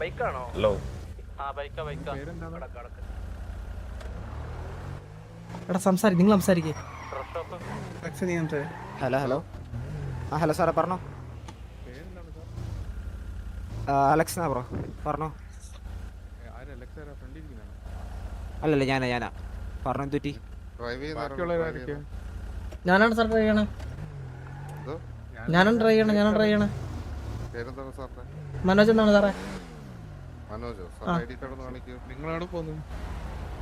ബൈക്കാണോ? Hello എടാ സംസാരിക്കും, നിങ്ങൾ സംസാരിക്കേ. ഹലോ ഹലോ ആ ഹലോ സാറേ പറഞ്ഞോ. അലക്സ് എന്നാ ബ്രോ പറഞ്ഞോ. അല്ലല്ല ഞാനാ പറഞ്ഞോ. എന്തുറ്റി? ഞാനാണ് സാർ ഡ്രൈവ് ചെയ്യണേ. ഞാനാണ് ഡ്രൈവ് ചെയ്യണേ. മനോജ് എന്നാണ് സാറേ.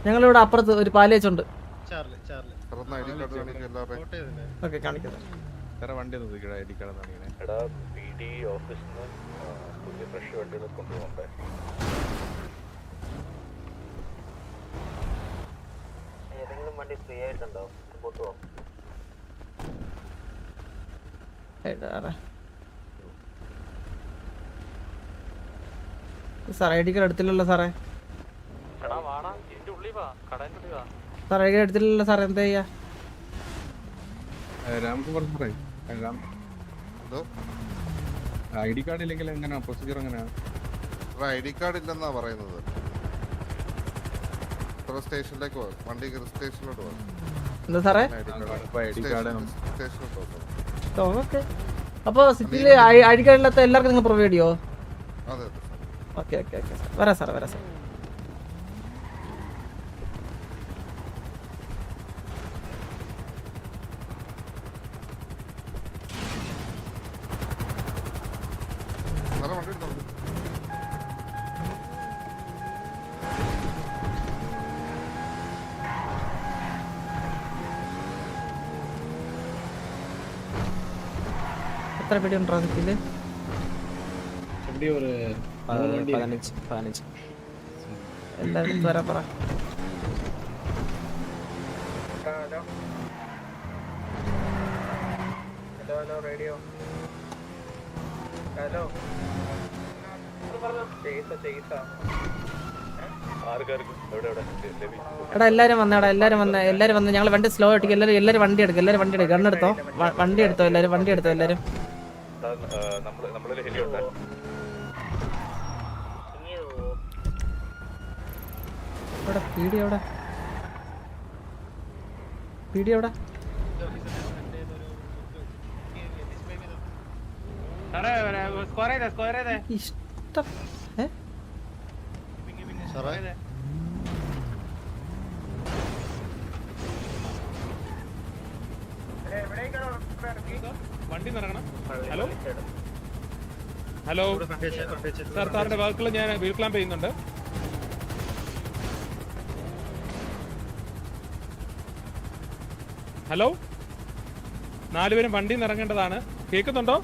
ഞങ്ങളിവിടെ അപ്പുറത്ത് ഒരു പാല് വെച്ചുണ്ട്. ഓക്കെ കാണിക്കുന്നത്. ഏതെങ്കിലും വണ്ടി ഫ്രീ ആയിട്ടുണ്ടോ? സാർ ഐ ഡി കാർഡ് എടുത്തില്ലല്ലോ സാറേ. സാർ ഐ ഡി കാർഡ് എടുത്തില്ലല്ലോ സാർ, എന്താ ചെയ്യാ? ഐ ഡി കാർഡ് ഇല്ലെങ്കിൽ എങ്ങനെയാ പ്രൊസീജിയർ? എങ്ങനെയാണ്? ഐ ഡി കാർഡ് ഇല്ലെന്നാ പറയുന്നത്. സ്റ്റേഷനിലേക്ക് പോകും, വണ്ടി സ്റ്റേഷനിലോട്ട് പോകും. എന്താ സാറേ? ഓക്കെ. അപ്പൊ സിറ്റിയില് ഐ ഡി കാർഡ് ഇല്ലാത്ത എല്ലാവർക്കും നിങ്ങൾ പ്രൊവൈഡ് ചെയ്യോ? അതെ. ഓക്കെ ഓക്കെ ഓക്കെ സാർ, വരാം സാർ, വരാം സാർ. എത്ര പേടി ഉണ്ടോ സിറ്റിയില്? 15. എല്ലാവരും വരാൻ പറ. Hello radio. ഹലോ എടാ എല്ലാരും വന്നേടാ, എല്ലാരും വന്ന്. ഞങ്ങൾ വണ്ടി സ്ലോ ആയിട്ട് എല്ലാരും വണ്ടി എടുക്കും. ഗണ്ണെടുത്തോ, വണ്ടി എടുത്തോ, എല്ലാരും വണ്ടി എടുത്തോ. എല്ലാരും പീടി എവിടെ? ഇഷ്ടം വണ്ടി നിറങ്ങണം. ഹലോ സാർ, സാറിന്റെ വാക്കുകൾ ഞാൻ വീൽ ക്ലാമ്പ് ചെയ്യുന്നുണ്ട്. ഹലോ, 4 പേരും വണ്ടി നിറങ്ങേണ്ടതാണ്. കേൾക്കുന്നുണ്ടോ?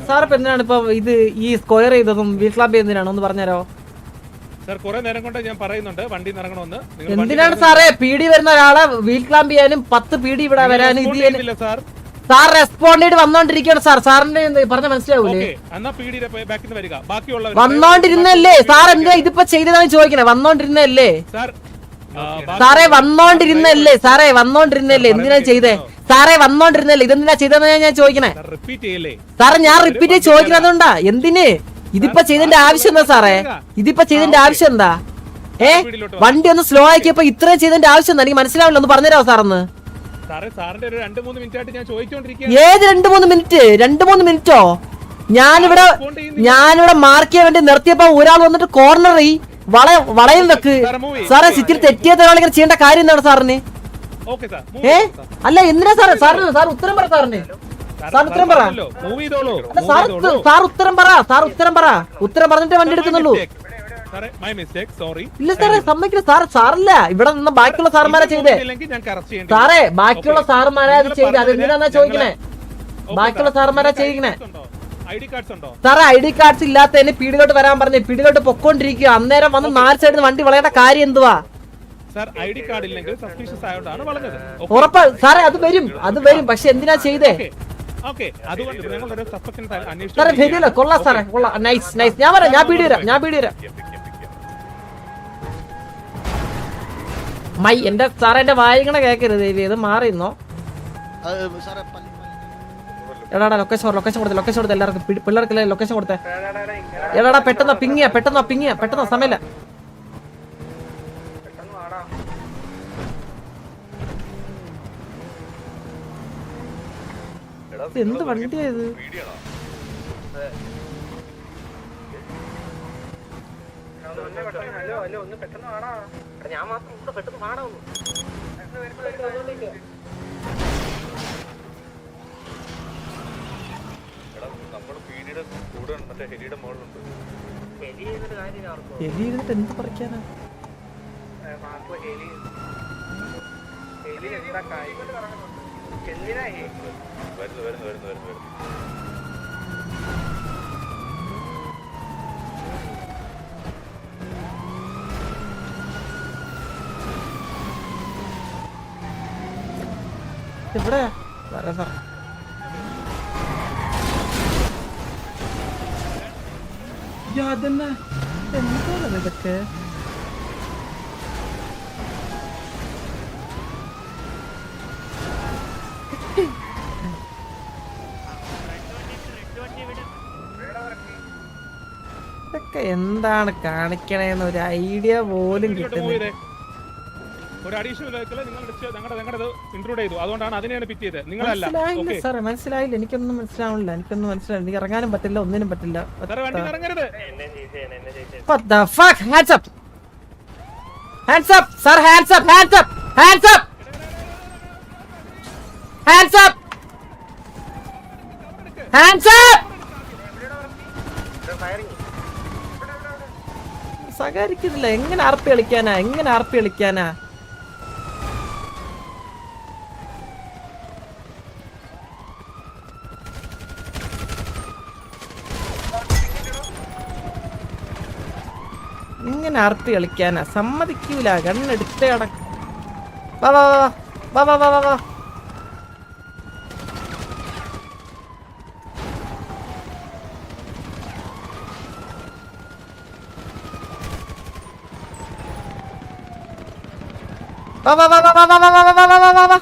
സാർ ഇപ്പൊ എന്തിനാണ് ഇപ്പൊ ഇത് ഈ സ്ക്വയർ ചെയ്തതും വീൽ ക്ലാമ്പ് ചെയ്യുന്നതിനാണ്? ഒന്ന് പറഞ്ഞുതരോ സാർ? കുറെ നേരം കൊണ്ട് ഞാൻ പറയുന്നുണ്ട് വണ്ടി നിറങ്ങണമെന്ന്. എന്തിനാണ് സാറേ പീഡി വരുന്ന ഒരാളെ വീൽ ക്ലാമ്പ് ചെയ്യാനും 10 പീഡി ഇവിടെ വരാനും? ഇത് സാർ റെസ്പോണ്ടഡ് വന്നോണ്ടിരിക്കുകയാണ് സാർ. സാറിന്റെ പറഞ്ഞ മനസ്സിലാവൂലേ? വന്നോണ്ടിരുന്നല്ലേ സാർ? എന്താ ഇതിപ്പോ ചെയ്തതാണ് ചോദിക്കണേ? വന്നോണ്ടിരുന്നല്ലേ സാറേ? വന്നോണ്ടിരുന്നല്ലേ സാറേ? എന്തിനാ ചെയ്തേ സാറേ? വന്നോണ്ടിരുന്നല്ലേ? ഇതെന്തിനാ ചെയ്തെന്നാ ഞാൻ ചോദിക്കണേ സാറേ? ഞാൻ റിപ്പീറ്റ് ചോദിക്കുന്നത് അതുകൊണ്ടാ. എന്തിന് ഇതിപ്പോ ചെയ്തതിന്റെ ആവശ്യം എന്താ സാറേ? ആവശ്യം എന്താ? വണ്ടി ഒന്ന് സ്ലോ ആക്കിയപ്പോ ഇത്രയും ചെയ്തതിന്റെ ആവശ്യം എന്താ? എനിക്ക് മനസ്സിലാവില്ല. ഒന്ന് പറഞ്ഞുതരാമോ സാറൊന്ന്? ഏത് 2-3 മിനിറ്റ്? 2-3 മിനിറ്റോ? ഞാനിവിടെ മാർക്ക് ചെയ്യാൻ വേണ്ടി നിർത്തിയപ്പോ ഒരാൾ വന്നിട്ട് കോർണറി വളയം വെക്ക് സാറേ. സിറ്റിയിൽ തെറ്റിയത് ഒരാളിങ്ങനെ ചെയ്യേണ്ട കാര്യം എന്താണ് സാറിന്? അല്ല എന്തിനാ സാറേ? സാർ ഉത്തരം പറ. സാറിന് ഉത്തരം പറ. ഉത്തരം പറഞ്ഞിട്ട് വണ്ടി എടുക്കുന്നുള്ളൂ. ഇല്ല സാറേ, സമ്മതിക്കില്ല സാർ. സാറല്ല ഇവിടെ നിന്ന് ബാക്കിയുള്ള സാർമാരാ ചെയ്തേ സാറേ. ബാക്കിയുള്ള സാർമാരാ അത് ചെയ്തേ. അതെന്തിനാ ചോദിക്കണേ? ബാക്കിയുള്ള സാർമാരാ ചെയ്യിക്കണേ സാറേ. ഐ ഡി കാർഡ്സ് ഇല്ലാത്തതിന് പീടിലോട്ട് വരാൻ പറഞ്ഞു. പീടിലോട്ട് പൊക്കോണ്ടിരിക്കുക. അന്നേരം വന്ന് 4 സൈഡിൽ വണ്ടി വളയേണ്ട കാര്യം എന്തുവാ? ഉറപ്പാ സാറേ? അത് വരും. പക്ഷെ എന്തിനാ ചെയ്തേ സാറേ? ശരിയല്ല, കൊള്ളാം സാറേ, കൊള്ളാം. നൈസ്. ഞാൻ വരാം. ഞാൻ പീടി വരാം. എന്റെ സാറേ എന്റെ വായിക്കണ കേക്കരുത് ദേവി ഇത് മാറിയിരുന്നോ എടാടാ ലൊക്കേഷൻ കൊടുത്തേ എല്ലാവർക്കും പിള്ളേർക്കല്ലേ ലൊക്കേഷൻ കൊടുത്തേ എടാടാ പെട്ടെന്ന് പെട്ടെന്ന് സമയമില്ല എന്ത് വണ്ടിയാ ഇത് ഞാൻ മാത്രം ഇവിടെ പെട്ടെന്ന് കാണാവുന്നു എലി ഇരുന്നിട്ട് എന്ത് പറിക്കാനാ ഇവിടെ വരാം സാർ അതന്നെ എന്താണ് ഇതൊക്കെ ഇതൊക്കെ എന്താണ് കാണിക്കണേന്ന് ഒരു ഐഡിയ പോലും കിട്ടുന്നില്ല ഒരു അഡീഷണൽ വെഹിക്കിൾ ഞങ്ങളുടെ ഇൻക്ലൂഡ് ചെയ്തു അതുകൊണ്ടാണ് അതിനെയാണ് പിറ്റ് ചെയ്തത് നിങ്ങളല്ല മനസ്സിലായില്ല സാറേ മനസ്സിലായില്ല എനിക്കൊന്നും മനസ്സിലാവില്ല എനിക്ക് ഇറങ്ങാനും പറ്റില്ല ഒന്നിനും പറ്റില്ല വണ്ടി ഇറങ്ങരുത് What the fuck? Hands up! Hands up! Sir, hands up! Hands up! Hands up! Hands up! Hands up! സഹകരിക്കുന്നില്ല എങ്ങനെ ആർപ്പി കളിക്കാനാ ഇങ്ങനെ ആർപ്പി കളിക്കാനാ സമ്മതിക്കൂല കണ്ണെടുത്തേ അടക്കം വാ വാ വാ വാ വാ വാ വാ വാ വാ വാ വാ വാ വാ വാ വാ വാ വാ വാ വാ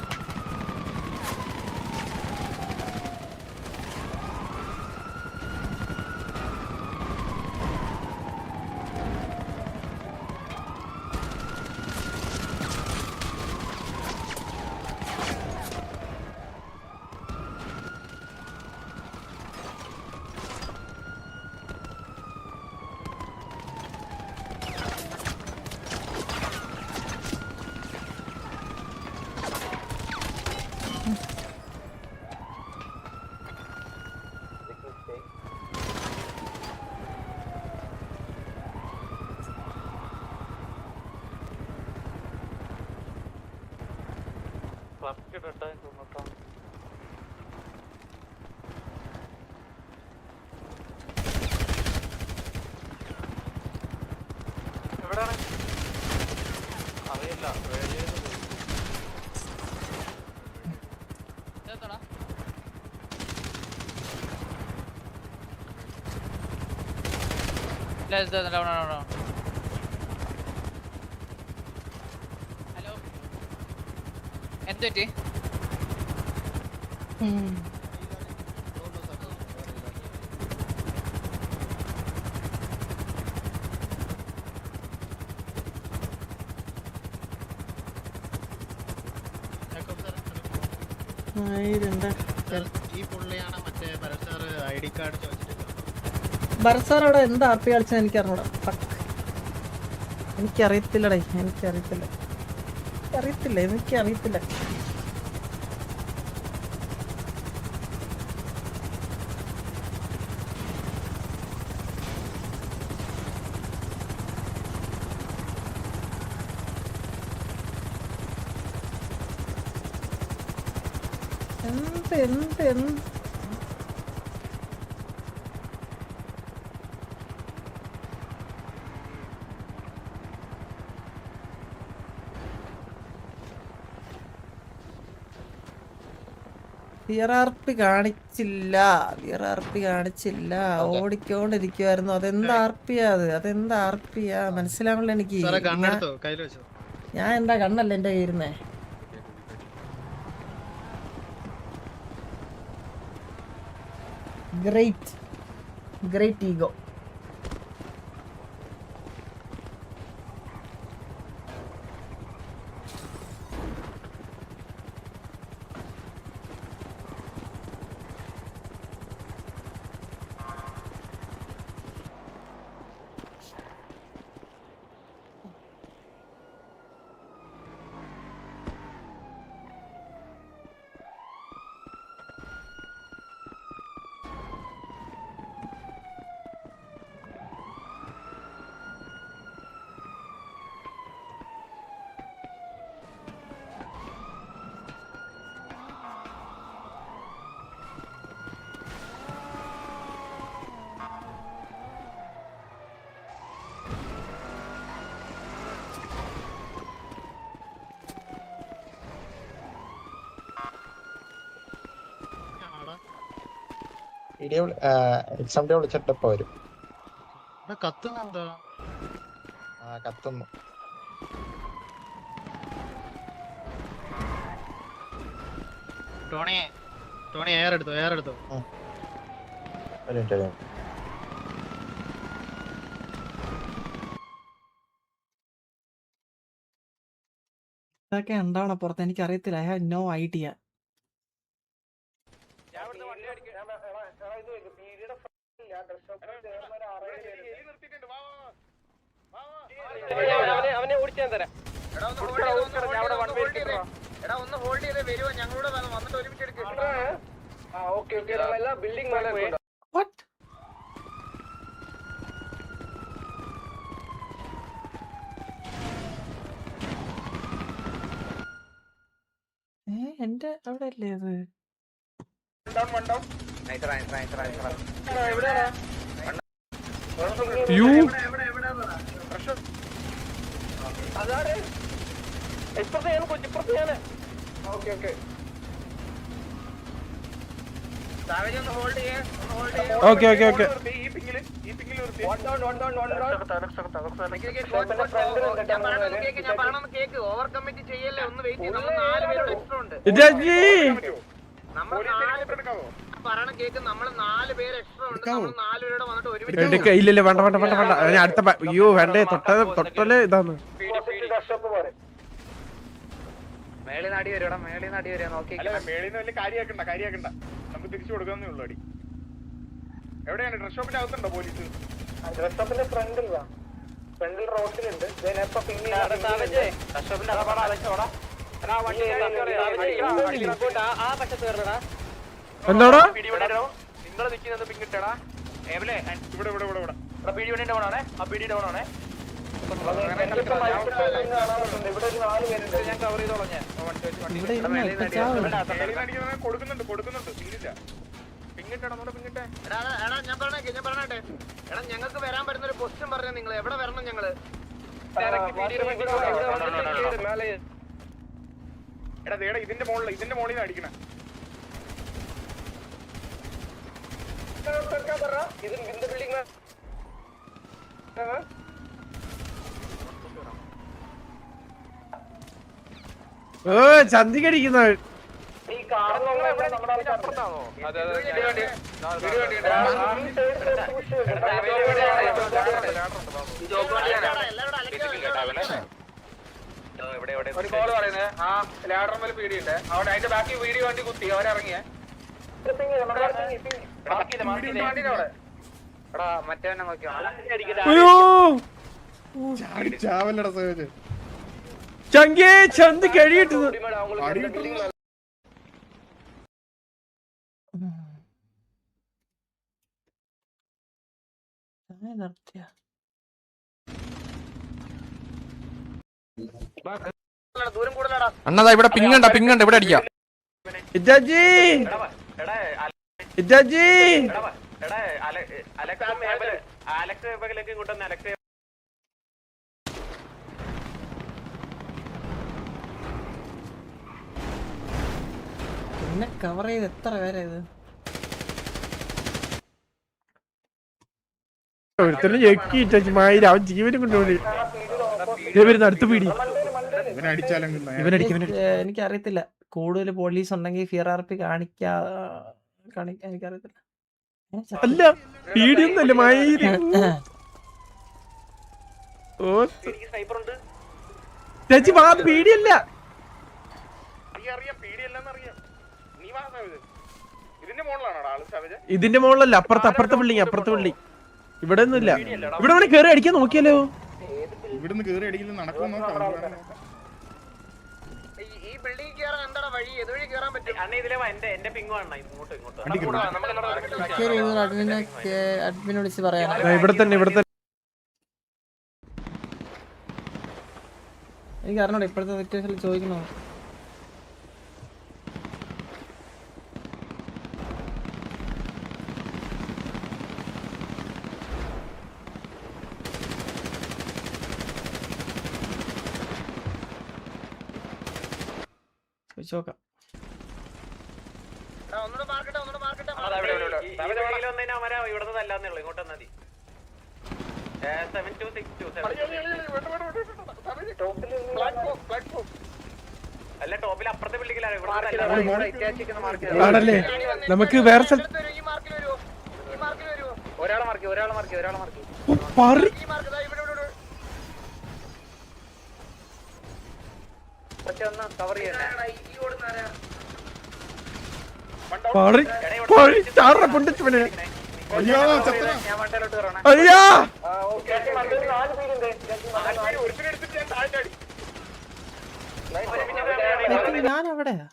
No. Hello. എന്തുപറ്റി? ഭരത് അവിടെ എന്താ ആർപ്പി കളിച്ചാൽ എനിക്കറിഞ്ഞൂടാ എനിക്കറിയത്തില്ലടേ എനിക്കറിയത്തില്ല എന്ത് വിയറാർപ്പി കാണിച്ചില്ല ഓടിക്കോണ്ടിരിക്കുവായിരുന്നു. അതെന്താ ആർപ്പിയാ മനസ്സിലാവണില്ല എനിക്ക്. ഞാൻ എന്താ കണ്ണല്ല എന്റെ കയ്യിരുന്നേ. Great ego. എക്സാം ഡേ വിളിച്ചിട്ടപ്പോ വരും. കത്തുന്നുണ്ടോ? കത്തുന്നു. ടോണി എയർ എടുത്തോ. ഒരു മിനിറ്റ്. ഇതൊക്കെ ഉണ്ടാവണ പുറത്ത് എനിക്ക് അറിയത്തില്ല. I have no idea. അവനെ ഓടിച്ചാൻ തരാം. എടാ ഒന്ന് ഹോൾഡ് ചെയ്തേ വരുവോ? ഞങ്ങളോട് വന്നിട്ട് ഒരുമിച്ച് എടുക്കും. ബിൽഡിംഗ് എന്റെ അവിടെ അല്ലേ അത്? ഓവർ കമ്മിറ്റ് ചെയ്യല്ലേ, ഒന്ന് വെയിറ്റ് ചെയ്ത്. നമ്മൾ 4 പേരോട് എക്സ്ട്രാ ഉണ്ട്. നമ്മൾ 4 കേക്ക്, നമ്മൾ 4 പേര് എക്സ്ട്രാ ഉണ്ട്. നമ്മൾ 4 പേരോട് വന്നിട്ട് ഒരുമിച്ച് ഇല്ലല്ല വേണ്ട ഞാൻ അടുത്ത അയ്യോ വേണ്ടേ തൊട്ടല്ലേ ഇതാണ്. മേളിൽ നടി വരും. മേളിൽ നടി വരാ. നോക്കി മേളിന്ന് വലിയ കാര്യാക്കണ്ട. നമുക്ക് തിരിച്ചു കൊടുക്കാന്നേ ഉള്ളൂ അടി. എവിടെയാണ്? ഡ്രസ് ഷോപ്പിന്റെ അകത്തുണ്ടോ പോലീസ്? ഡ്രസ് ഷോപ്പിന്റെ ഫ്രണ്ടിൽ റോഡിലുണ്ട്. ആ പശത്ത് കയറടാ. എന്താടാ നിങ്ങൾ നിൽക്കുന്നത് പിങ്ങിട്ടടാ. ഇവിടെ പീടി വണ്ടി ഡൗൺ ആണേ. ആ പീടി ഡൗൺ ആണേ. ഞാൻ കവർ ചെയ്തോളാം. കൊടുക്കുന്നുണ്ട് തീരില്ല. ഞാൻ പറഞ്ഞേ എടാ, ഞങ്ങൾക്ക് വരാൻ പറ്റുന്ന ഒരു ക്വസ്റ്റ്യൻ പറഞ്ഞു. നിങ്ങൾ എവിടെ വരണം? ഞങ്ങള് എടാ ഇതിന്റെ മോളിൽ അടിക്കണേ. ചന്തിക്കടിക്കുന്ന ഒരു കോള് പറയുന്നത് ആ ലാഡർമേൽ പീടിയുണ്ട് അവിടെ. അതിന്റെ ബാക്കി വീഡിയോ വണ്ടി കുത്തി അവരിറങ്ങിയ. എടാ മറ്റേവനെ നോക്കിയോ? ചന്തി കഴിയിട്ടു. ദൂരം കൂടുതലാടാ. അണ്ണതാ ഇവിടെ പിങ്ങണ്ട ഇവിടെ അടിക്കാം. ഇജാജി പിന്നെ കവർ ചെയ്ത് എത്ര പേരാ ഇത്? ഒരുത്തന്നെ ഞെക്കി അവൻ ജീവനും കൊണ്ടുപോയി വരുന്ന അടുത്ത പീടി. എനിക്കറിയത്തില്ല. കൂടുതൽ പോലീസ് ഉണ്ടെങ്കിൽ ഫിയർ ആർപി എനിക്കറിയത്തില്ല. അല്ല പീടിയൊന്നല്ലേ മയില്. ഓ ചേച്ചി വാ പീടിയല്ല. അറിയാം പീടിയല്ലെന്ന് അറിയാം. നീ വാ സാവേജ്. ഇതിന്റെ മുകളിലാണോടാ ആള് സാവേജ്? ഇതിന്റെ മുകളിലല്ല, അപ്പുറത്തെ ബിൽഡിംഗ്. ഇവിടെ ഒന്നുമില്ല. ഇവിടെ വേണേ കേറി അടിക്കാൻ നോക്കിയാലോ? ഇവിടുന്ന് കേറി അടിക്കലും നടക്കുമെന്നോ? ഈ ബിൽഡിംഗ് കേറാൻ എന്താടാ വഴി? ഏതുവഴി കേറാൻ പറ്റും? എന്റെ പിങ് വേണം ഇങ്ങോട്ട്. അഡ്മിൻ വിളിച്ച് പറയാം. ഇവിടെ തന്നെ. എനിക്ക് അറിഞ്ഞൂടെ ഇപ്പോഴത്തെ സിറ്റുവേഷനിൽ ചോദിക്കണോ? ചോദിച്ചോക്കാം. ഒന്നുകൂടെ മാർക്കട്ടെ. ഇവിടുന്ന് അല്ലാന്നുള്ളൂ, ഇങ്ങോട്ട് വന്നാൽ മതി. 7262 അല്ല ടോപ്പിൽ അപ്പുറത്തെ ബിൽഡിങ്ങിലാണ്. ആണല്ലേ? നമുക്ക് വേറെ സ്ഥലത്ത് ഒരാളെ മാർക്ക് കവർ ചെയ്യാൻ. പൊണ്ടിച്ചവനെ. ഞാൻ വണ്ടയിലോട്ട് കയറണം. അയ്യാ ഞാൻ എവിടെയാ?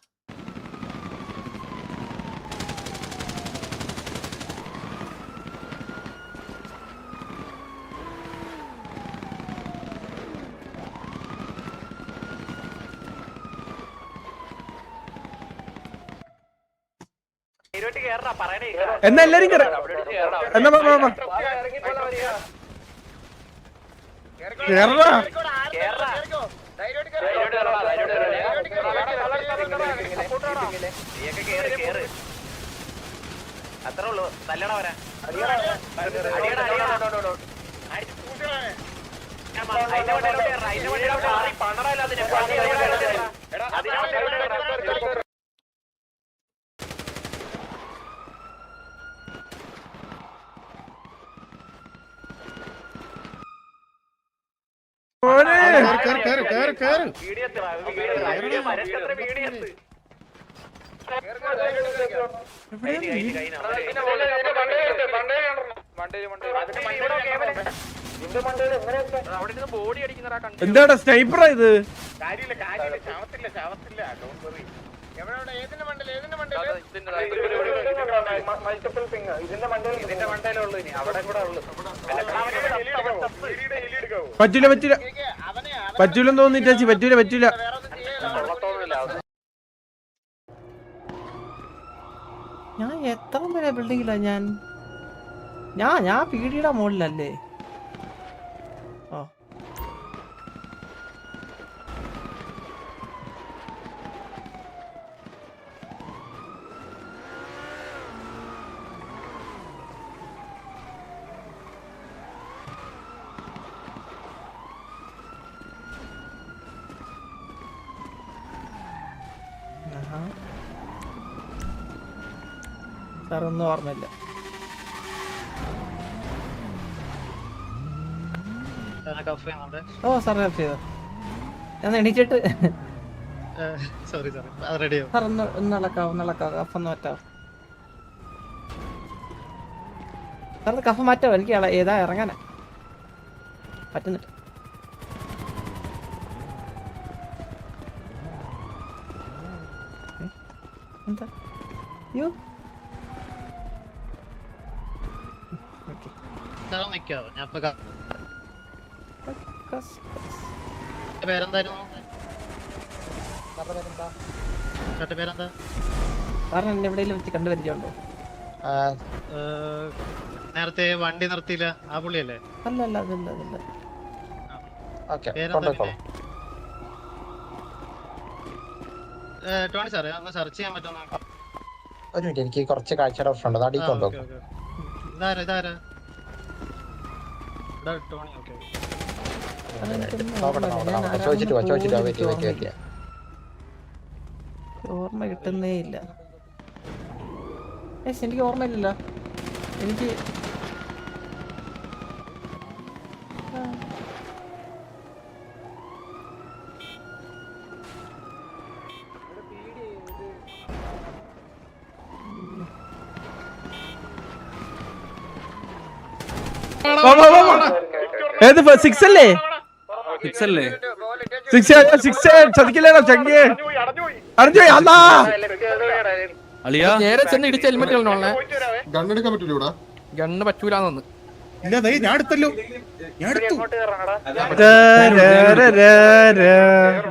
എന്നാ എല്ലാരും കേറാം. എന്നാ കേറടാ. അത്രേ ഉള്ളൂ. തല്ലട വരാ. എന്താടാ സ്നൈപ്പറാ ഇത്? പറ്റൂലെന്ന് തോന്നിട്ടാച്ചി. പറ്റൂല. ഞാൻ എത്ര വരെ ബിൽഡിങ്ങിലാ? ഞാൻ പീടിയുടെ മുകളിലല്ലേ? ഓ സാറൊന്നും ഓർമ്മയില്ല. ഓ സാർ ഹെൽപ്പ് ചെയ്തോ? ഞാൻ എണീച്ചിട്ട് സോറി അത് റെഡിയാവും. സാർ ഒന്ന് ഇളക്കാവോ? കഫൊന്ന് മാറ്റാവോ? സാറിന് കഫ മാറ്റാവോ? എനിക്ക് ഏതാ ഇറങ്ങാനാ പറ്റുന്നില്ല. എന്താ? യോ നിക്കാവോ? ഞാൻ പേരെന്തായിരുന്നു? പേരെന്താ? സാറിന് എന്നെ എവിടെയെങ്കിലും വെച്ച് കണ്ടുപരിചയമുണ്ടോ? നേരത്തെ വണ്ടി നിർത്തിയില്ല ആ പുള്ളിയല്ലേ? അല്ല അതല്ല. ടോണി സാറേ ഒന്ന് സെർച്ച് ചെയ്യാൻ പറ്റുമോ? ഒരു മിനിറ്റ്, എനിക്ക് കുറച്ച് കാഴ്ചയുടെ പ്രശ്നമുണ്ട്. അത് അടിക്കൊണ്ടോ? ഇതാരാ ടോണി? ഓക്കെ ചോദിച്ചിട്ട് വെയിറ്റ്. ഓർമ്മ കിട്ടുന്നേ ഇല്ല. എനിക്ക് ഓർമ്മയില്ലല്ലോ. എനിക്ക് ഏത് 6 അല്ലേ? 6 ചതിക്കില്ലേടാ ചങ്ങേ. അറിഞ്ഞോയി അല്ലാ നേരെ ചെന്ന് ഇടിച്ച് ഹെൽമെറ്റ് കളഞ്ഞോളെ. ഗണ്ണെടുക്കാൻ പറ്റൂല. ഗണ്ണ് പറ്റൂലെന്ന്. ഞാൻ എടുത്തല്ലോ. ഞാൻ എടുത്തു.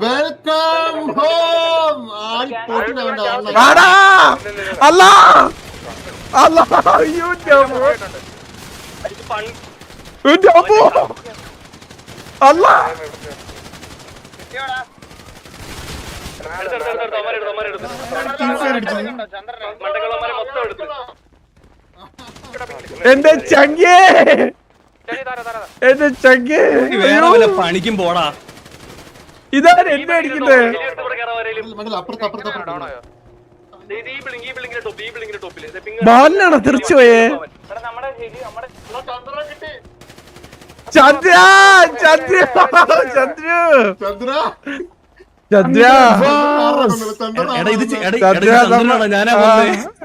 Welcome home. വാടാ അല്ലാ അല്ലാ. അയ്യോ അല്ലാ എന്റെ ചങ്ങേ, എന്റെ ചങ്ങേ. പണിക്കും പോടാ. ഇതാണ് എന്നെ അടിക്കുന്നത്. ബാലിനാണോ തെറിച്ചു പോയേ? ചന്ദ്ര ചന്ദ്ര ചന്ദ്ര ചന്ദ്ര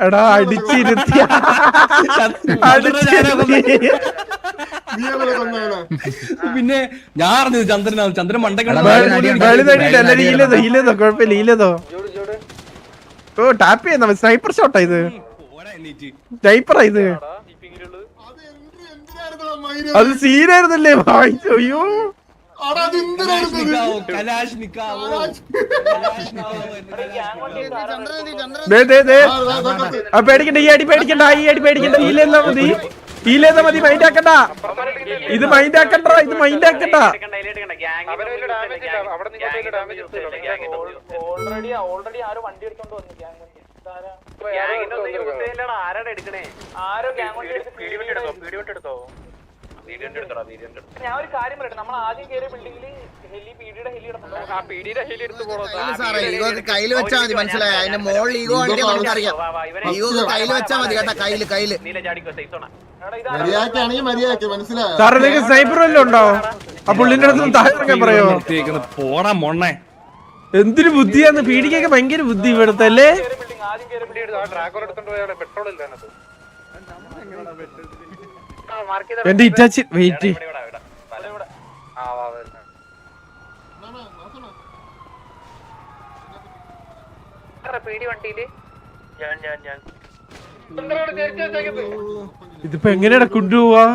എടാ അടിച്ചിരുത്തിയ പിന്നെ ഞാൻ ചന്ദ്രനാണ്. ചന്ദ്രൻ ഹീലതോ കുഴപ്പമില്ല. ഹീലതോ ഓ ടാപ്പ് ചെയ്യുന്ന സ്നൈപ്പർ ഷോട്ടാ ഇത്. സ്നൈപ്പറാ ഇത്. അത് സീനായിരുന്നല്ലേ? അയ്യോ പേടിക്കണ്ട. ഈ അടി പേടിക്കണ്ട. ഈ അടി പേടിക്കണ്ട. ഹീലെന്നാ മതി. ഹീലെന്നാ മതി. മൈൻഡ് ആക്കണ്ട. ഇത് മൈൻഡ് ആക്കണ്ട. ഇത് മൈൻഡ് ആക്കണ്ട. ഓൾറെഡി ആരോ വണ്ടി എടുത്തോണ്ട് വന്നു. ഞാൻ ഒരു കാര്യം പറയട്ടെ. നമ്മൾ ആദ്യം കയറിയ ബിൽഡിംഗില് കയ്യിൽ വെച്ചാൽ മതി. മനസ്സിലായോ? അതിന്റെ മോളിൽ ഈഗോ ആണെങ്കിൽ നമുക്കറിയാം. ഈഗോ കയ്യിൽ വെച്ചാൽ മതി കേട്ടാ. കയ്യില് സാറേ നിങ്ങൾക്ക് സ്നൈപ്പർ വല്ലതും ഉണ്ടോ? ആ പുള്ളിന്റെ അടുത്ത് താഴെ പറയോ? പോടാ മൊണ്ണേ. എന്തൊരു ബുദ്ധിയാന്ന്. പീഡിക്കൊക്കെ ഭയങ്കര ബുദ്ധി ഇവിടുത്തെ അല്ലേ? എന്റെ ഇറ്റാച്ചി വെയിറ്റ്. ഇതിപ്പോ എങ്ങനെയാ കൊണ്ടുപോവാ?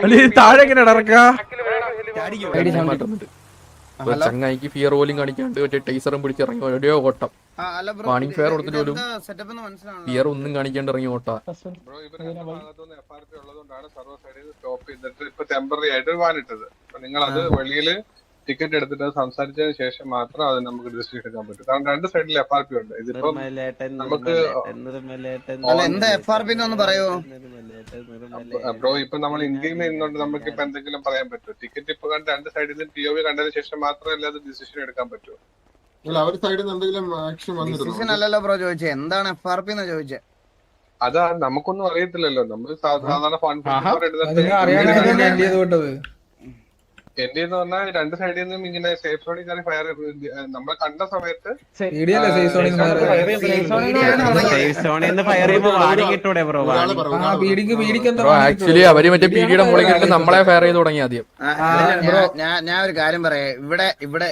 അല്ലെ താഴെ എങ്ങനെയാ ഇറക്കാ? ചങ്ങായിക്ക് ഫിയർ പോലും കാണിക്കാണ്ട് മറ്റേ ടൈസറും പിടിച്ചിറങ്ങി എവിടെയോ ഓട്ടം. വാണിംഗ് ഫെയർ കൊടുത്തിട്ട് പോലും ഫിയർ ഒന്നും കാണിക്കാണ്ട് ഇറങ്ങി ഓട്ടാ. ടെമ്പററി ആയിട്ട് വാനിട്ടത്. നിങ്ങൾ അത് വെളിയില് ടിക്കറ്റ് എടുത്തിട്ട് സംസാരിച്ചതിന് ശേഷം മാത്രം അത് നമുക്ക് ഡിസിഷൻ എടുക്കാൻ പറ്റും. കാരണം രണ്ട് സൈഡിൽ FRP ഉണ്ട്. ഇതിപ്പോ നമുക്ക് ബ്രോ ഇപ്പൊ നമ്മൾ ഇന്ത്യയിൽ നിന്നുകൊണ്ട് നമുക്ക് ഇപ്പൊ എന്തെങ്കിലും പറയാൻ പറ്റും? ടിക്കറ്റ് ഇപ്പൊ കണ്ട് രണ്ട് സൈഡിൽ നിന്ന് POV കണ്ടതിന് ശേഷം മാത്രമല്ല അത് ഡിസിഷൻ എടുക്കാൻ പറ്റുമോ? അല്ലല്ലോ ബ്രോ ചോദിച്ചേ. എന്താണ് FRP എന്ന് ചോദിച്ചേ? അതാ നമുക്കൊന്നും അറിയത്തില്ലല്ലോ. നമ്മൾ സാധാരണ എന്റെ എന്ന് പറഞ്ഞാൽ രണ്ട് സൈഡിൽ നിന്നും ഇങ്ങനെ സേഫ് സോണിൽ കയറി ഫയർ നമ്മൾ കണ്ട സമയത്ത് ആക്ച്വലി അവര് മറ്റേ പീഡിയുടെ മുകളിൽ നമ്മളെ ഫയർ ചെയ്ത് തുടങ്ങി ആദ്യം. ഞാൻ ഒരു കാര്യം പറയാം.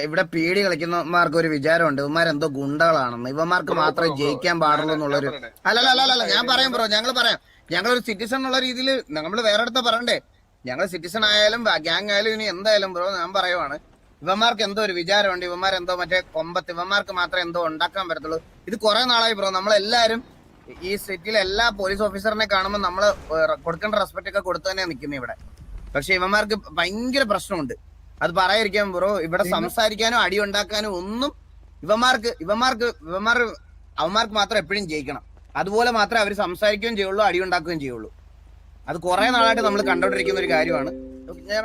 ഇവിടെ പീഡി കളിക്കുന്നവന്മാർക്ക് ഒരു വിചാരമുണ്ട്, ഇവന്മാരെന്തോ ഗുണ്ടകളാണെന്ന്. ഇവന്മാർക്ക് മാത്രമേ ജയിക്കാൻ പാടുള്ളൂ എന്നുള്ളൊരു അല്ലല്ല ഞാൻ പറയാം ബ്രോ. ഞങ്ങളൊരു സിറ്റിസൺ എന്നുള്ള രീതിയിൽ നമ്മൾ വേറെ അടുത്ത പറയണ്ടേ? ഞങ്ങൾ സിറ്റിസൺ ആയാലും ഗ്യാങ് ആയാലും ഇനി എന്തായാലും ബ്രോ ഞാൻ പറയുവാണ്, ഇവന്മാർക്ക് എന്തോ ഒരു വിചാരമുണ്ട്. ഇവന്മാരെന്തോ മറ്റേ കൊമ്പത്ത് ഇവന്മാർക്ക് മാത്രമേ എന്തോ ഉണ്ടാക്കാൻ പറ്റത്തുള്ളൂ. ഇത് കുറെ നാളായി ബ്രോ. നമ്മളെല്ലാരും ഈ സിറ്റിയിലെ എല്ലാ പോലീസ് ഓഫീസറിനെ കാണുമ്പോൾ നമ്മൾ കൊടുക്കേണ്ട റെസ്പെക്ട് ഒക്കെ കൊടുത്തു തന്നെ നിൽക്കുന്നത് ഇവിടെ. പക്ഷെ ഇവന്മാർക്ക് ഭയങ്കര പ്രശ്നമുണ്ട്. അത് പറയാതിരിക്കാൻ ബ്രോ. ഇവിടെ സംസാരിക്കാനും അടി ഉണ്ടാക്കാനും ഒന്നും അവന്മാർക്ക് മാത്രം എപ്പോഴും ജയിക്കണം. അതുപോലെ മാത്രമേ അവർ സംസാരിക്കുകയും ചെയ്യുള്ളൂ, അടി ഉണ്ടാക്കുകയും ചെയ്യുള്ളൂ. അത് കുറെ നാളായിട്ട് നമ്മൾ കണ്ടോണ്ടിരിക്കുന്ന ഒരു കാര്യമാണ്.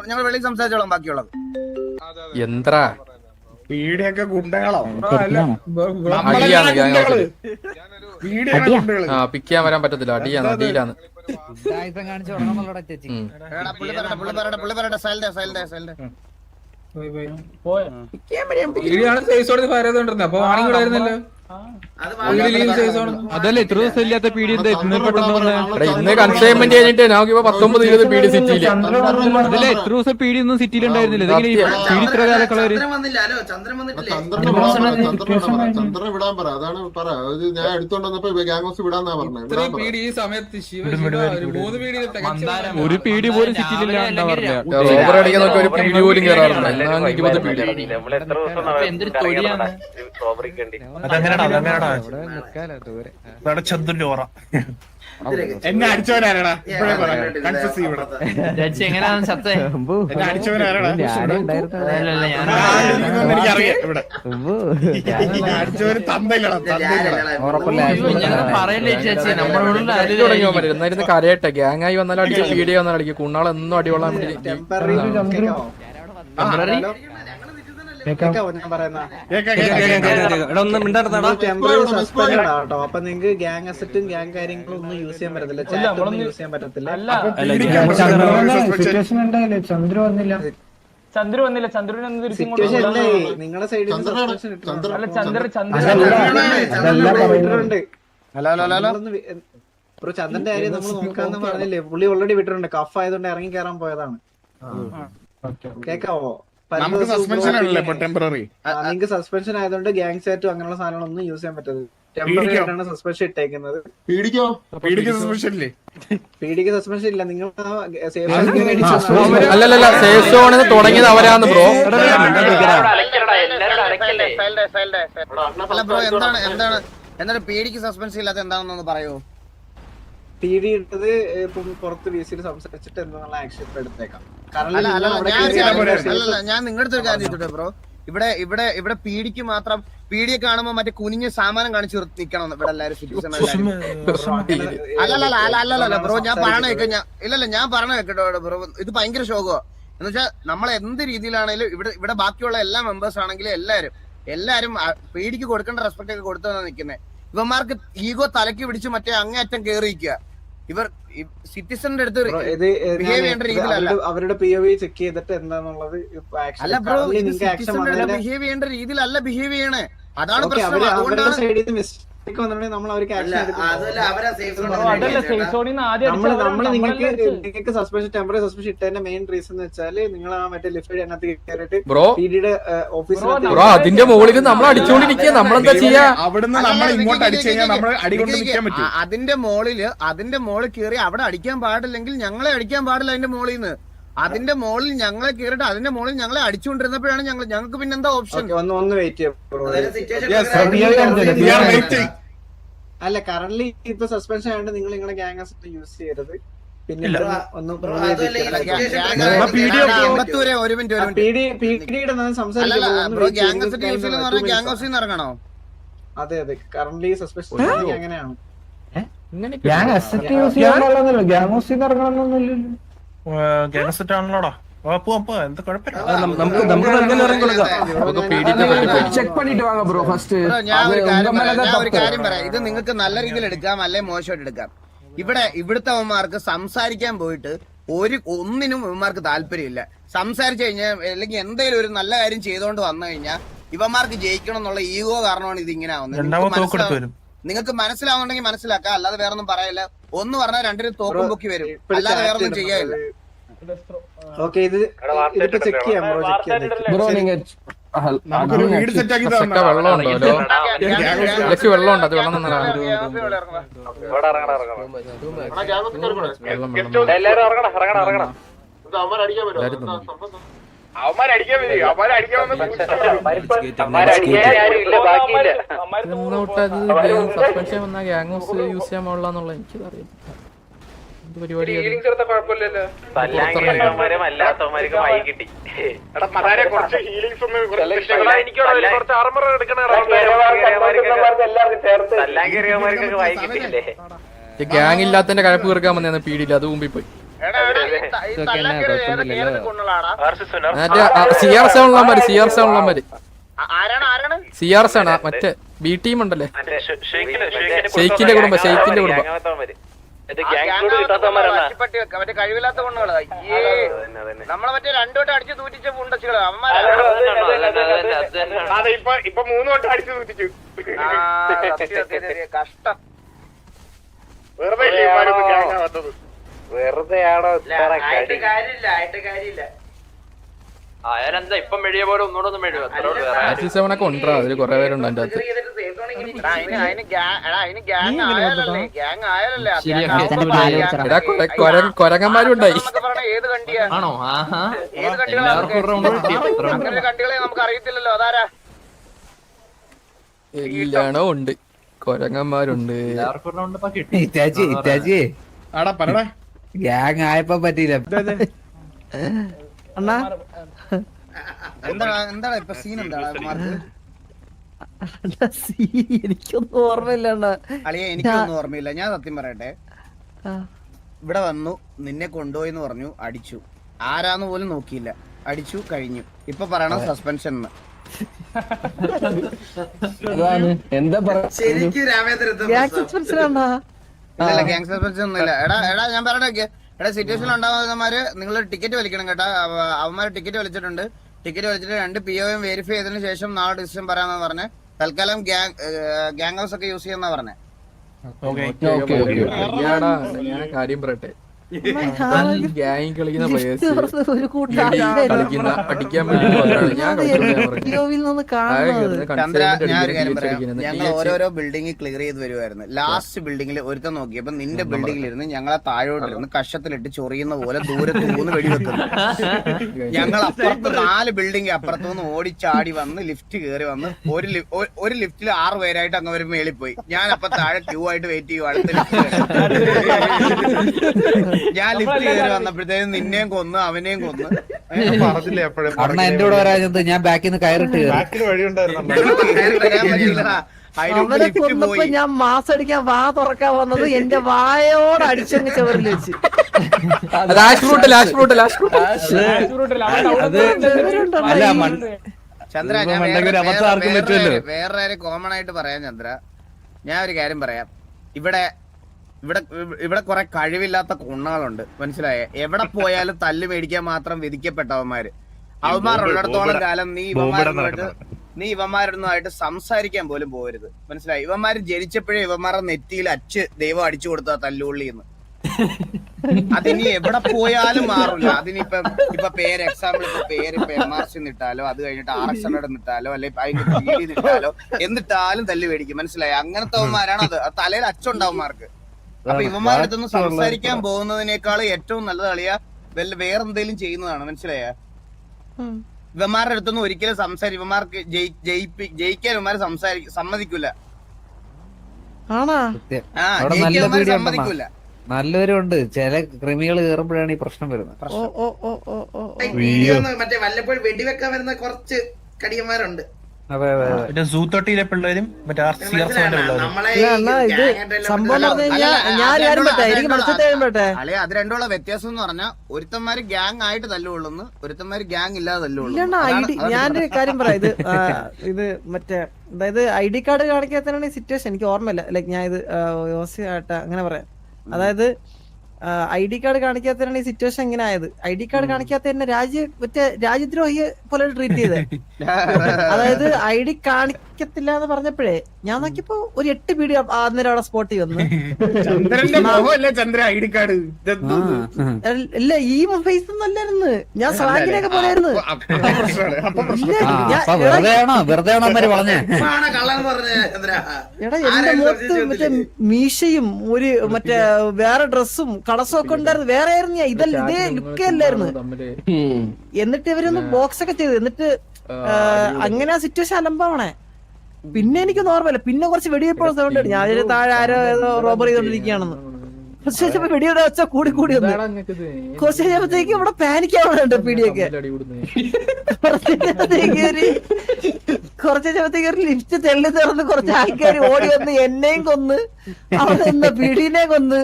ഞങ്ങൾ വെളിയിൽ സംസാരിച്ചോളാം ബാക്കിയുള്ളത്. എന്താ പീടിയൊക്കെ ഗുണ്ടകളോ? പിക്കാൻ വരാൻ പറ്റത്തില്ല, അടിയാണ്, അടിയിലാണ്. എടാ, പുള്ളി പറയട്ടെ. സൈലന്റ്. അതല്ലേ ഇത്ര ദിവസം ഇല്ലാത്ത പീഡി ഇന്ന് കൺസൈൻമെന്റ് കഴിഞ്ഞിട്ട് നോക്കിയപ്പോ 19-20 പീഡി സിറ്റിയില്. അതല്ലേ ഇത്ര ദിവസം പീഡി ഒന്നും സിറ്റിയിൽ ഉണ്ടായിരുന്നില്ല. പീഡി ഇത്ര കാലക്കളവര് ചന്ദ്രൻ വിടാൻ പറ. അതാണ് പറ. ഞാൻ എടുത്തോണ്ട് വന്നപ്പോ ഗ്യാങ് ഹൗസ് വിടാന്നാ പറഞ്ഞത്. ഒരു പീഡി പോലും സിറ്റിയിലില്ല. റോബർ അടിക്കാൻ നോക്കി ഒരു പീഡി പോലും കയറാറുണ്ട്. 20 പീഡി. എന്തൊരു തൊഴിലാണ്. എന്നെ അടിച്ചവനാരാടാ? എങ്ങനെയാണ് ചത്തേ? എന്നെ അടിച്ചവനാരാടാ? എനിക്കറിയാം. അടിച്ചവര് തന്തയില്ലടാ. പറയല്ലേ ചേച്ചി, നമ്മളോടുള്ള എന്നായിരുന്നു കരയട്ടെ. ഗ്യാങ്ങായി വന്നാലും അടിക്കും, പീഡി വന്നാലും അടിക്കും. കുണ്ണാളെന്നും അടികൊള്ളാൻ വേണ്ടി. അപ്പൊ നിങ്ങക്ക് ഗ്യാങ് അസറ്റും ഗ്യാങ് കാര്യങ്ങളും ഒന്നും യൂസ് ചെയ്യാൻ പറ്റത്തില്ല. യൂസ് ചെയ്യാൻ പറ്റത്തില്ല. ചന്ദ്രു വന്നില്ല. നിങ്ങളുടെ സൈഡിൽ ചന്ദ്രന്റെ കാര്യം നമ്മൾ നോക്കാന്ന് പറഞ്ഞില്ലേ? പുള്ളി ഓൾറെഡി വിട്ടിട്ടുണ്ട്. കഫ് ആയതുകൊണ്ട് ഇറങ്ങി കയറാൻ പോയതാണ്. കേക്കാവോ? നമുക്ക് സസ്പെൻഷൻ ആണല്ലേ ഇപ്പൊ ടെമ്പററി. നിങ്ങൾക്ക് സസ്പെൻഷൻ ആയതുകൊണ്ട് ഗ്യാങ് ചാറ്റും അങ്ങനെയുള്ള സാധനങ്ങളൊന്നും യൂസ് ചെയ്യാൻ പറ്റരുത്. ടെമ്പററി ആയിട്ടാണ് സസ്പെൻഷൻ ഇട്ടേക്കുന്നത്. പീഡിക്ക് സസ്പെൻഷൻ ഇല്ലേ? പീഡിക്ക് സസ്പെൻഷൻ ഇല്ല. നിങ്ങൾ അല്ലല്ല, സേഫ് സോണിൽ തുടങ്ങിയത് അവരാന്ന് ബ്രോ. അല്ല ബ്രോ, എന്താണ് പീഡിക്ക് സസ്പെൻഷൻ ഇല്ലാത്ത എന്താണെന്നൊന്ന് പറയൂ. പീഡി ഇട്ടത് ഇപ്പം പുറത്ത് വീസിൽ സംസാരിച്ചിട്ട് എന്നുള്ള ആക്ഷൻ എടുത്തേക്കാം. ഞാൻ നിങ്ങളുടെ ഒരു കാര്യം ചോദിച്ചോട്ടെ ബ്രോ. ഇവിടെ പീഡിക്ക് മാത്രം പീഡിയെ കാണുമ്പോ മറ്റേ കുനിഞ്ഞ് സാമാനം കാണിച്ചു നിക്കണം ഇവിടെ എല്ലാരും സിറ്റിസൺ. അല്ലല്ല ബ്രോ, ഞാൻ പറഞ്ഞ ഞാൻ പറഞ്ഞ കേട്ടോ ബ്രോ. ഇത് ഭയങ്കര ശോകമാണ്. എന്ന് വെച്ചാൽ നമ്മൾ എന്ത് രീതിയിലാണെങ്കിലും ഇവിടെ ബാക്കിയുള്ള എല്ലാ മെമ്പേഴ്സ് ആണെങ്കിലും എല്ലാരും പീഡിക്ക് കൊടുക്കേണ്ട റെസ്പെക്ട് ഒക്കെ കൊടുത്താണ് നിൽക്കുന്നത്. ഇവന്മാർക്ക് ഈഗോ തലക്ക് പിടിച്ച് മറ്റേ അങ്ങേയറ്റം കേറിയിരിക്കുക. ഇവർ സിറ്റിസന്റെ അടുത്ത് ബിഹേവ് ചെയ്യേണ്ട രീതിയിലല്ല. അവരുടെ POV ചെക്ക് ചെയ്തിട്ട് എന്താന്നുള്ളത് അല്ല ബ്രോ, ബിഹേവ് ചെയ്യേണ്ട രീതിയിലല്ല ബിഹേവ് ചെയ്യണേ. അതാണ് പ്രശ്നം. അതുകൊണ്ടാണ് നമ്മൾ അവർക്ക് നിങ്ങൾക്ക് സസ്പെൻഷൻ ടെമ്പററി സസ്പെൻഷൻ ഇട്ടതിന്റെ മെയിൻ റീസൺ എന്ന് വെച്ചാല് നിങ്ങൾ ആ മറ്റേ ലിഫ്റ്റ് അതിനകത്ത് കയറിയിട്ട് പിഡിയുടെ ഓഫീസിൽ അതിന്റെ മുകളിൽ നമ്മൾ അടിച്ചോണ്ടിരിക്കുക. നമ്മളെന്താ ചെയ്യാ? അവിടുന്ന് നമ്മൾ ഇങ്ങോട്ട് അടിച്ചു കഴിഞ്ഞാൽ നമ്മൾ അടികൊണ്ട് നിൽക്കാൻ പറ്റും. അതിന്റെ മോളിൽ കയറി അവിടെ അടിക്കാൻ പാടില്ലെങ്കിൽ ഞങ്ങളെ അടിക്കാൻ പാടില്ല. അതിന്റെ മോളിൽ നിന്ന് അതിന്റെ മോളിൽ ഞങ്ങളെ കയറിയിട്ട് അതിന്റെ മോളിൽ ഞങ്ങളെ അടിച്ചുകൊണ്ടിരുന്നപ്പോഴാണ് ഞങ്ങൾക്ക് പിന്നെ എന്താ ഓപ്ഷൻ? ഒന്ന് വെയിറ്റ് അല്ല, കറന്റ് ഇപ്പൊ സസ്പെൻഷൻ ആയതുകൊണ്ട് നിങ്ങൾ നിങ്ങളുടെ ഗ്യാങ് അസറ്റ് യൂസ് ചെയ്യരുത്. പിന്നെ അതെ കറന്റ് സസ്പെൻഷൻ അങ്ങനെയാണ്. ഇത് നിങ്ങൾക്ക് നല്ല രീതിയിൽ എടുക്കാം, അല്ലെ മോശമായിട്ട് എടുക്കാം. ഇവിടുത്തെ അവന്മാർക്ക് സംസാരിക്കാൻ പോയിട്ട് ഒന്നിനും ഇവന്മാർക്ക് താല്പര്യമില്ല. സംസാരിച്ചു കഴിഞ്ഞാൽ അല്ലെങ്കിൽ എന്തെങ്കിലും ഒരു നല്ല കാര്യം ചെയ്തോണ്ട് വന്നു കഴിഞ്ഞാൽ ഇവന്മാർക്ക് ജയിക്കണം എന്നുള്ള ഈഗോ കാരണമാണ് ഇത് ഇങ്ങനെ ആവുന്നത്. നിങ്ങൾക്ക് മനസ്സിലാവുന്നുണ്ടെങ്കിൽ മനസ്സിലാക്കാം, അല്ലാതെ വേറൊന്നും പറയില്ല. ഒന്ന് പറഞ്ഞാൽ രണ്ടിനും തോക്കും പൊക്കി വരും, അല്ലാതെ വേറൊന്നും ചെയ്യാനില്ല. ചെക്ക് ചെയ്യാം ബ്രോ. നമുക്കൊരു വീട് സെറ്റ് ആക്കി വെള്ളമുണ്ടോ? വെള്ളമുണ്ട്. അത് വെള്ളം സസ്പെൻഷൻ വന്ന ഗ്യാങ് ഹൗസ് യൂസ് ചെയ്യാൻ പാടില്ല എനിക്ക് അറിയാം. പരിപാടി ഗ്യാങ് ഇല്ലാത്തതിന്റെ കഴപ്പ് തീർക്കാൻ വന്നേന്ന് പീഡിയില്ല. അത് മുമ്പിൽ പോയി. എടാ, ഈ തല്ലാക്കര് ഏതൊക്കെ കൊണ്ടുള്ളാടാ? ആരാണ് CRS ആണ് മറ്റേ ബി ടീം ഉണ്ടല്ലേ, ഷെയ്ക്കിന്റെ കുടുംബം. മറ്റേ കഴിവില്ലാത്ത കൊണ്ടുകളാ. നമ്മളെ മറ്റേ 2 വട്ടം അടിച്ചു തൂറ്റിച്ച പുണ്ടച്ചുകള് അമ്മമാരാ. അതെ, ഇപ്പൊ 3 വട്ടം അടിച്ചു തൂറ്റിച്ചു. കഷ്ടം. വെറുതെയാണോ ആയിട്ട് കാര്യമില്ല. അയാളെന്താ ഇപ്പം മെഴിയ പോലെ ഒന്നുകൂടെ ഒന്ന് മെഴുക. ഒക്കെ ഉണ്ടാ, അതില് കൊറേ പേരുണ്ട് അതിന്റെ അകത്ത്. കൊരങ്ങന്മാരും ഉണ്ടായി. ഏത് കണ്ടിയാ? ആണോ? ഏത് കണ്ടികളെ നമുക്ക് അറിയത്തില്ലല്ലോ. അതാരാ? എല്ലാണോ ഉണ്ട്, കൊരങ്ങന്മാരുണ്ട്. ഗ്യാങ് ആയപ്പോ പറ്റിയില്ല. അണ്ണാ എന്താണ് ഇപ്പൊ സീൻ? എന്താണ് എനിക്കൊന്നും ഓർമ്മയില്ല അണ്ണാ. അളിയ എനിക്കൊന്നും ഓർമ്മയില്ല. ഞാൻ സത്യം പറയട്ടെ, ഇവിടെ വന്നു, നിന്നെ കൊണ്ടുപോയിന്ന് പറഞ്ഞു, അടിച്ചു. ആരാന്ന് പോലും നോക്കിയില്ല, അടിച്ചു, കഴിഞ്ഞു. ഇപ്പൊ പറയണം സസ്പെൻഷൻ. എന്താ ഇല്ല ഗ്യാങ് സസ്പെൻഷൻ ഒന്നുമില്ല. എടാ ഞാൻ പറയട്ടെ, എടാ സിറ്റുവേഷൻ ഉണ്ടാവുന്നവന്മാര് നിങ്ങൾ ടിക്കറ്റ് വലിക്കണം കേട്ടാ. അവന്മാര് ടിക്കറ്റ് വലിച്ചിട്ടുണ്ട്. ടിക്കറ്റ് വലിച്ചിട്ട് 2 POയും വെരിഫൈ ചെയ്തതിനു ശേഷം നാളെ ഡിസിഷൻ പറയാന്നാ പറഞ്ഞേ. തൽക്കാലം ഗ്യാങ് ഹൗസ് ഒക്കെ യൂസ് ചെയ്യാന്നാ പറഞ്ഞേ. ഞാൻ കാര്യം പറയട്ടെ, ഗ്യാങ് കളിക്കുന്ന പ്ലേയേഴ്സ് കളിക്കുന്ന അടിക്കാൻ വേണ്ടി ചന്ദ്ര, ഞാൻ ഒരു കാര്യം പറയാം. ഞങ്ങൾ ഓരോരോ ബിൽഡിംഗ് ക്ലിയർ ചെയ്ത് വരുമായിരുന്നു. ലാസ്റ്റ് ബിൽഡിംഗിൽ ഒരുത്തം നോക്കിയപ്പോ നിന്റെ ബിൽഡിംഗിലിരുന്ന് ഞങ്ങളെ താഴോട്ടിരുന്ന് കഷത്തിലിട്ട് ചൊറിയുന്ന പോലെ ദൂരത്ത് 3 വെടിവെക്കുന്നു. ഞങ്ങൾ അപ്പുറത്ത് 4 ബിൽഡിംഗ് അപ്പുറത്തുനിന്ന് ഓടിച്ചാടി വന്ന് ലിഫ്റ്റ് കയറി വന്ന് ഒരു ലിഫ്റ്റിൽ 6 പേരായിട്ട് അങ്ങ് വരും മേളിൽ പോയി. ഞാൻ അപ്പൊ താഴെ ക്യൂ ആയിട്ട് വെയിറ്റ് ചെയ്യും അടുത്ത ലിഫ്റ്റ്. ഞാൻ ലിഫ്റ്റ് കയറി വന്നപ്പോഴത്തേക്കും നിന്നെയും കൊന്ന് അവനെയും കൊന്ന്. അണ്ണ എന്റെ കൂടെ വരാഞ്ഞത് ഞാൻ ബാക്കിൽ നിന്ന് കയറിട്ട് അവനെ കൊന്നപ്പോ ഞാൻ മാസം അടിക്കാൻ വാ തുറക്കാൻ വന്നത് എന്റെ വായോട് അടിച്ചങ്ങ് ചവറിൽ വെച്ച്. ചന്ദ്ര, ഞാൻ വേറെ കോമൺ ആയിട്ട് പറയാം. ചന്ദ്ര, ഞാൻ ഒരു കാര്യം പറയാം. ഇവിടെ കുറെ കഴിവില്ലാത്ത കുണ്ണകളുണ്ട്, മനസ്സിലായേ? എവിടെ പോയാലും തല്ല് മേടിക്കാൻ മാത്രം വിധിക്കപ്പെട്ടവന്മാര്. അവന്മാരുള്ളിടത്തോളം കാലം നീ ഇവന്മാരൊന്നുമായിട്ട് സംസാരിക്കാൻ പോലും പോകരുത്, മനസ്സിലായി? ഇവന്മാര് ജനിച്ചപ്പോഴേ ഇവന്മാരുടെ നെറ്റിയിൽ ദൈവം അടിച്ചു കൊടുത്ത തല്ലുള്ളിന്ന്. അതിനി എവിടെ പോയാലും മാറില്ല. ഇപ്പൊ പേര് എക്സാമ്പിൾ, ഇപ്പൊ MRC നിട്ടാലോ, അത് കഴിഞ്ഞിട്ട് RX100 നിട്ടാലോ, അല്ലെങ്കിൽ അതിന്റെ PD നിട്ടാലോ, എന്നിട്ടാലും തല്ല് മേടിക്കും, മനസ്സിലായി? അങ്ങനത്തെ അവന്മാരാണ് അത്. തലയിൽ അച്ചുണ്ടാവുമാർക്ക്. അപ്പൊ ഇവന്മാരുടെ അടുത്തൊന്ന് സംസാരിക്കാൻ പോകുന്നതിനേക്കാൾ ഏറ്റവും നല്ലത് കളിയാ വേറെ എന്തെങ്കിലും ചെയ്യുന്നതാണ്, മനസ്സിലായ? ഇവന്മാരുടെ അടുത്തൊന്നും ഒരിക്കലും ഇവന്മാർക്ക് ജയിക്കാൻ ഇവന്മാര് സമ്മതിക്കൂല. സമ്മതിക്കൂല. നല്ലവരുണ്ട്, ചില ക്രിമികൾ കയറുമ്പോഴാണ് ഈ പ്രശ്നം വരുന്നത്. മറ്റേ വല്ലപ്പോഴും വെടിവെക്കാൻ വരുന്ന കുറച്ച് കടിയന്മാരുണ്ട്. സൂത്തൊട്ടിയിലെ പിള്ളേരും ഇത് സംഭവം അല്ലെ അത് രണ്ടുള്ള വ്യത്യാസം എന്ന് പറഞ്ഞാൽ ഒരുത്തന്മാര് ഗ്യാങ് ആയിട്ട് തല്ലുകൊള്ളുന്നു, ഒരുത്തന്മാര് ഗ്യാങ് ഇല്ലാതെ തല്ലുകൊള്ളുന്നു. ഞാനൊരു കാര്യം പറയാം. ഇത് മറ്റേ അതായത് ID കാർഡ് കാണിക്കാത്തതാണ് ഈ സിറ്റുവേഷൻ. എനിക്ക് ഓർമ്മയില്ല, ലൈക്ക് ഞാൻ ഇത് ആയിട്ട് അങ്ങനെ പറയാം. അതായത് ID കാർഡ് കാണിക്കാത്തതാണ് ഈ സിറ്റുവേഷൻ ഇങ്ങനെ ആയത്. ID കാർഡ് കാണിക്കാത്ത തന്നെ മറ്റേ രാജ്യദ്രോഹിയെ പോലെ ട്രീറ്റ് ചെയ്തേ. അതായത് ID കാണിക്കത്തില്ല എന്ന് പറഞ്ഞപ്പോഴേ ഞാൻ നോക്കിയപ്പോ ഒരു 8 പീടി അന്നേരം അവിടെ സ്പോട്ട് വന്നു. ഇല്ല, ഈ ഫേസ് ഒന്നും അല്ലായിരുന്നു. ഞാൻ സ്ലാഗിനൊക്കെ പോലായിരുന്നു. എടാ, എന്റെ മുഖത്ത് മറ്റേ മീശയും ഒരു മറ്റേ വേറെ ഡ്രസ്സും കടസും ഒക്കെ ഉണ്ടായിരുന്നു. വേറെ ആയിരുന്നു ഞാൻ. ഇതേ ലുക്കേ അല്ലായിരുന്നു. എന്നിട്ട് ഇവരൊന്ന് ബോക്സ് ഒക്കെ ചെയ്തു. എന്നിട്ട് അങ്ങനെ ആ സിറ്റുവേഷൻ അലമ്പാവണേ. പിന്നെ എനിക്ക് ഓർമ്മയില്ല. പിന്നെ കുറച്ച് വെടിവെപ്പോൾ സൗണ്ട് ഞാൻ താഴെ ആരോ റോബർ ചെയ്തോണ്ടിരിക്കുകയാണെന്ന്. കുറച്ച് കഴിഞ്ഞപ്പോ വെടിയുടെ വെച്ചാൽ കൂടി വന്നു. കുറച്ച് കഴിഞ്ഞപ്പോഴത്തേക്ക് ഇവിടെ പാനിക് ആവുന്നുണ്ട് പീടിയൊക്കെ. കുറച്ച് കഴിഞ്ഞപ്പോഴത്തേക്ക് ഒരു ലിഫ്റ്റ് തെള്ളി തുറന്ന് കുറച്ച് ആൾക്കാർ ഓടി വന്ന് എന്നെയും കൊന്ന് അവിടെ നിന്ന് പീടിനെ കൊന്ന്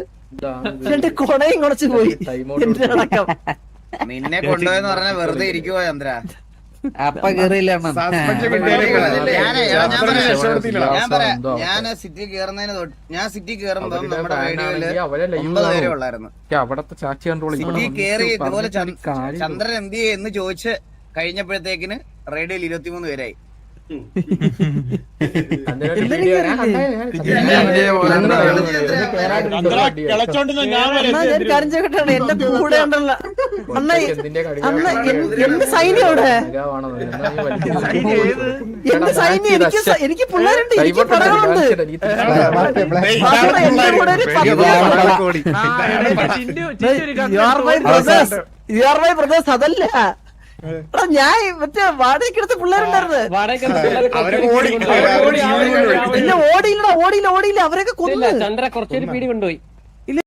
എന്റെ കൊടയും കുറച്ച് പോയി എന്റെ അടക്കം. നിന്നെ കൊണ്ടുപോയെന്ന് പറഞ്ഞാൽ വെറുതെ ഇരിക്കുവോ ചന്ദ്ര? അപ്പ കേറിയില്ല ഞാൻ സിറ്റി കേറുന്നതിന് ഞാൻ സിറ്റി കേറുമ്പോ നമ്മുടെ റേഡിയോയില് 9 പേരെ ഉള്ളായിരുന്നു. അവിടത്തെ ചാച്ചി കൺട്രോൾ സിറ്റി കേറി ഇതുപോലെ ചന്ദ്രൻ എന്ത് എന്ന് ചോദിച്ച് കഴിഞ്ഞപ്പോഴത്തേക്കിന് റേഡിയോയിൽ 23 പേരായി. കരഞ്ചോട്ടാണ് എന്റെ കൂടെ ഉണ്ടല്ല അണ്ണ അണ്ണ എന്റെ സൈന്യം അവിടെ എന്റെ സൈന്യം എനിക്ക് പിള്ളേരുണ്ട് എനിക്ക് പറയാനുണ്ട് അതല്ല ഞാൻ മറ്റേ വാടകയ്ക്കെടുത്ത പിള്ളേരുണ്ടായിരുന്നു. ഓടിയില്ല അവരൊക്കെ കൊന്നു. ചന്ദ്ര കുറച്ചൊരു പീടി കൊണ്ടുപോയി.